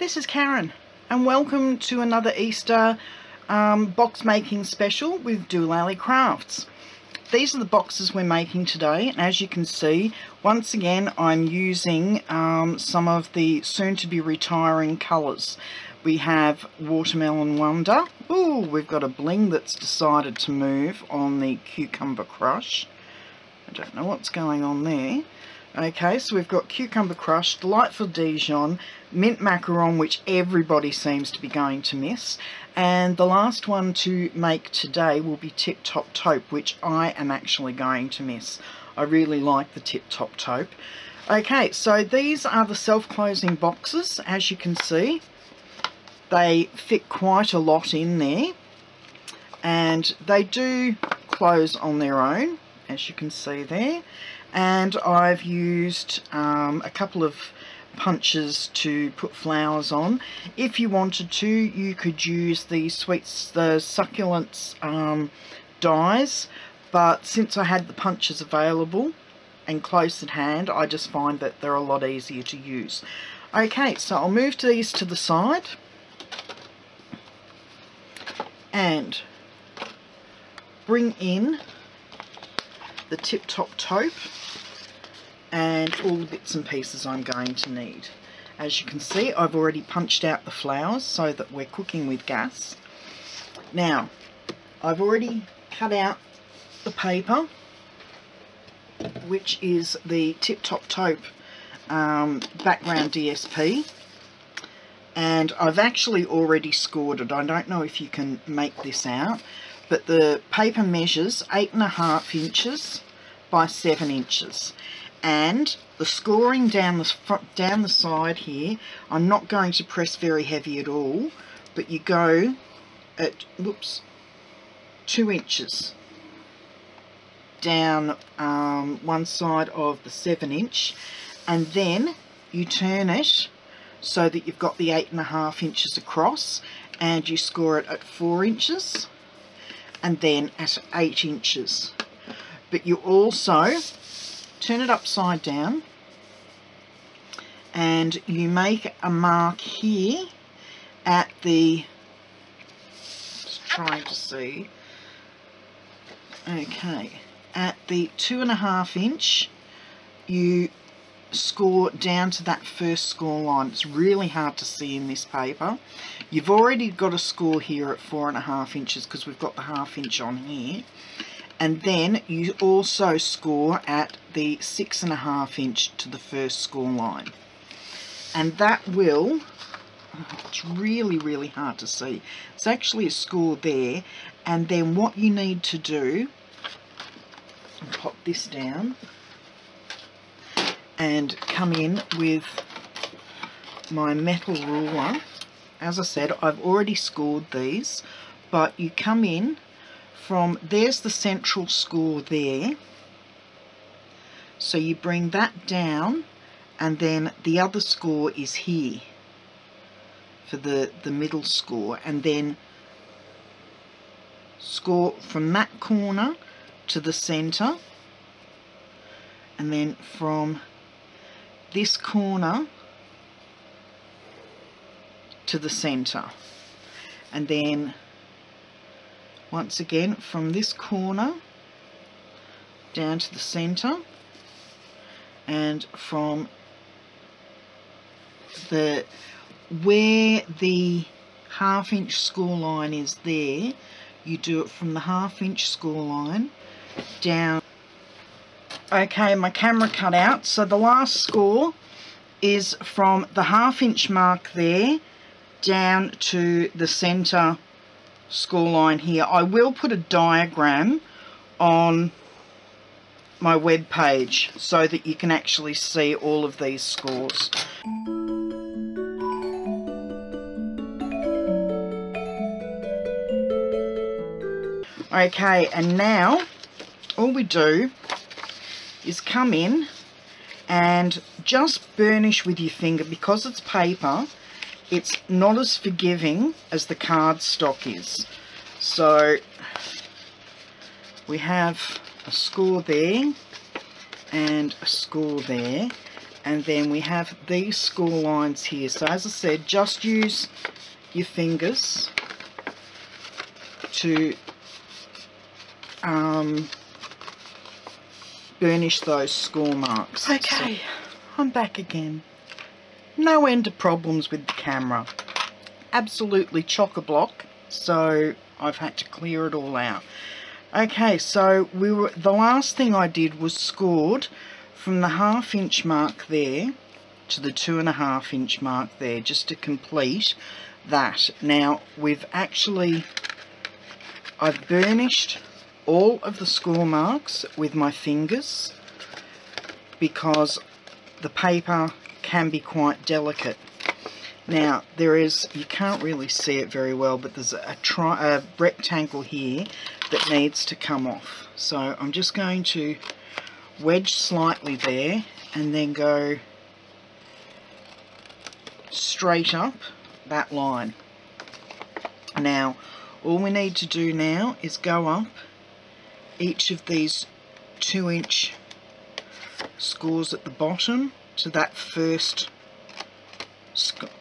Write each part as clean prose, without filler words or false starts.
this is Karen and welcome to another Easter box making special with dolallycrafts. These are the boxes we're making today, and as you can see, once again I'm using some of the soon to be retiring colours. We have Watermelon Wonder. Ooh, we've got a bling that's decided to move on the Cucumber Crush. I don't know what's going on there. Okay, so we've got Cucumber Crush, Delightful Dijon, Mint Macaron, which everybody seems to be going to miss, and the last one to make today will be Tip Top Taupe, which I am actually going to miss. I really like the Tip Top Taupe. Okay, so these are the self-closing boxes. As you can see, they fit quite a lot in there, and they do close on their own, as you can see there. And I've used a couple of punches to put flowers on. If you wanted to, you could use the succulents dies, but since I had the punches available and close at hand, I just find that they're a lot easier to use. Okay, so I'll move these to the side and bring in the Tip Top Taupe and all the bits and pieces I'm going to need. As you can see, I've already punched out the flowers so that we're cooking with gas. Now, I've already cut out the paper, which is the Tip Top Taupe background DSP, and I've actually already scored it. I don't know if you can make this out, but the paper measures 8.5 inches by 7 inches, and the scoring down the side here, I'm not going to press very heavy at all, but you go at 2 inches down one side of the 7 inch, and then you turn it so that you've got the 8.5 inches across, and you score it at 4 inches and then at 8 inches. But you also turn it upside down and you make a mark here at the, just trying to see, okay, at the 2.5 inch, you score down to that first score line. It's really hard to see in this paper. You've already got a score here at 4.5 inches because we've got the 1/2 inch on here, and then you also score at the 6.5 inch to the first score line, and that will, it's really hard to see, it's actually a score there. And then what you need to do, I'll pop this down and come in with my metal ruler. As I said, I've already scored these, but you come in from, there's the central score there, so you bring that down, and then the other score is here for the middle score, and then score from that corner to the center, and then from this corner to the center, and then once again from this corner down to the center, and from the, where the 1/2 inch score line is there, you do it from the 1/2 inch score line down. Okay, my camera cut out, so the last score is from the 1/2 inch mark there down to the center score line here. I will put a diagram on my web page so that you can actually see all of these scores. Okay, and now all we do is come in and just burnish with your finger. Because it's paper, it's not as forgiving as the cardstock is. So we have a score there and a score there, And then we have these score lines here. So as I said, just use your fingers to burnish those score marks. Okay, so I'm back again. No end of problems with the camera. Absolutely chock-a-block, so I've had to clear it all out. Okay, so the last thing I did was scored from the 1/2 inch mark there to the 2.5 inch mark there, just to complete that. Now I've burnished all of the score marks with my fingers because the paper can be quite delicate. Now you can't really see it very well, but there's a rectangle here that needs to come off. So I'm just going to wedge slightly there and then go straight up that line. Now all we need to do now is go up each of these 2-inch scores at the bottom to that first,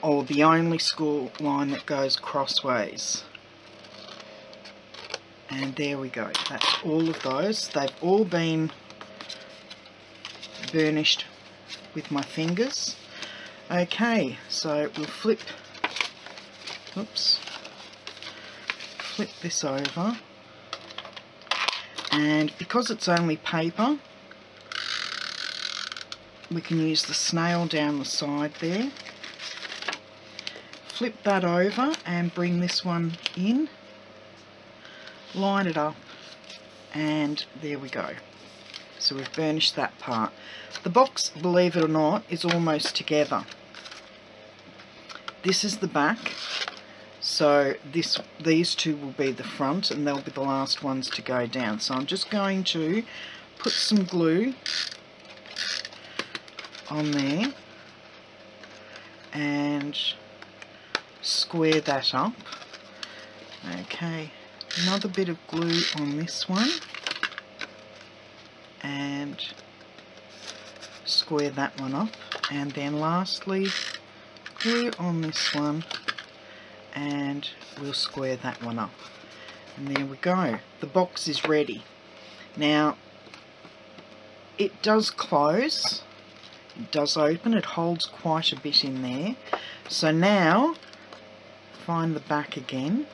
or the only score line that goes crossways. And there we go. That's all of those. They've all been burnished with my fingers. Okay, so we'll flip this over, and because it's only paper, we can use the snail down the side there. Flip that over and bring this one in, line it up, and there we go. So we've burnished that part. The box, believe it or not, is almost together. This is the back, so these two will be the front, and they'll be the last ones to go down. So I'm just going to put some glue on there and square that up. Okay, another bit of glue on this one and square that one up, and then lastly glue on this one and we'll square that one up, and there we go. The box is ready. Now it does close, it does open, it holds quite a bit in there. So now find the back again.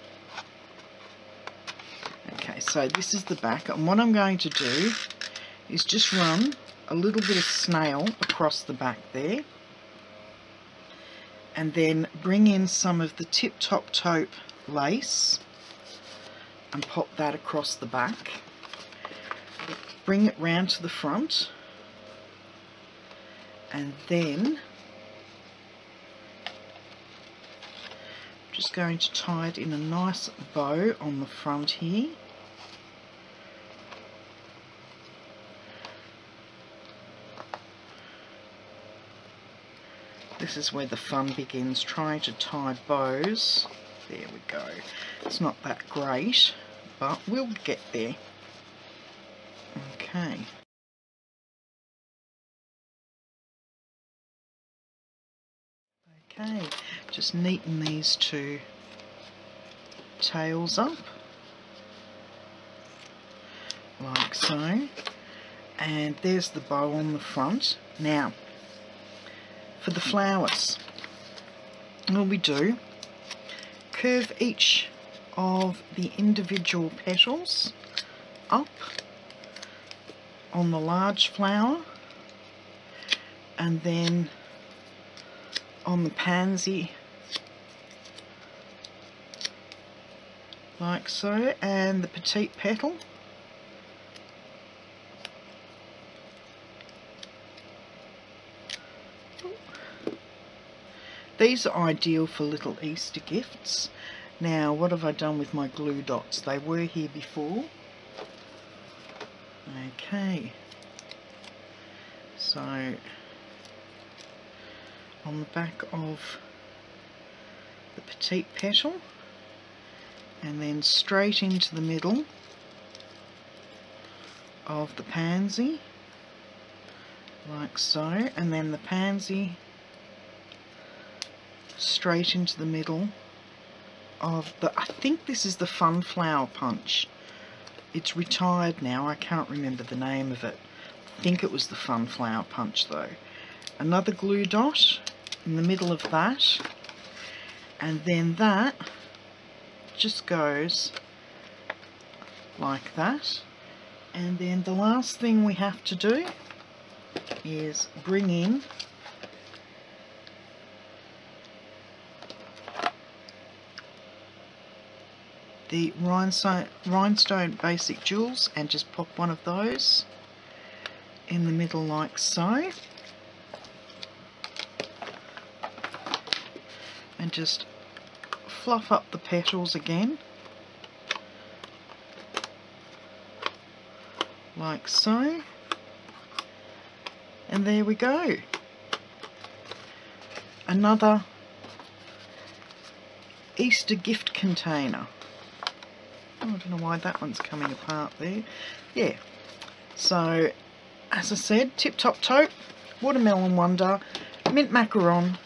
Okay, so this is the back, and what I'm going to do is just run a little bit of snail across the back there, and then bring in some of the Tip Top Taupe lace and pop that across the back. Bring it round to the front, and then I'm just going to tie it in a nice bow on the front here. This is where the fun begins, trying to tie bows. There we go. It's not that great, but we'll get there. Okay. Okay, just neaten these two tails up, like so. And there's the bow on the front. Now, for the flowers, what we do, curve each of the individual petals up on the large flower, and then on the pansy like so, and the petite petal These are ideal for little Easter gifts. Now, what have I done with my glue dots? They were here before. Okay, so on the back of the petite petal, and then straight into the middle of the pansy, like so, and then the pansy straight into the middle of the, I think this is the Fun Flower Punch. It's retired now, I can't remember the name of it. I think it was the Fun Flower Punch though. Another glue dot in the middle of that, and then that just goes like that. And then the last thing we have to do is bring in the rhinestone basic jewels and just pop one of those in the middle like so, and just fluff up the petals again like so, and there we go. Another Easter gift container. Oh, I don't know why that one's coming apart there. Yeah, so as I said, Tip Top Taupe, Watermelon Wonder, Mint Macaron,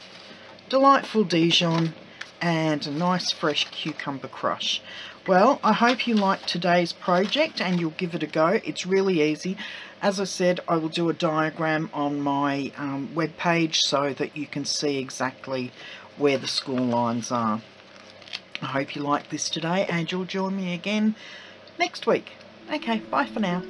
Delightful Dijon, and a nice fresh cucumber crush. Well, I hope you liked today's project and you'll give it a go. It's really easy. As I said, I will do a diagram on my web page so that you can see exactly where the school lines are. I hope you liked this today and you'll join me again next week. Okay, bye for now.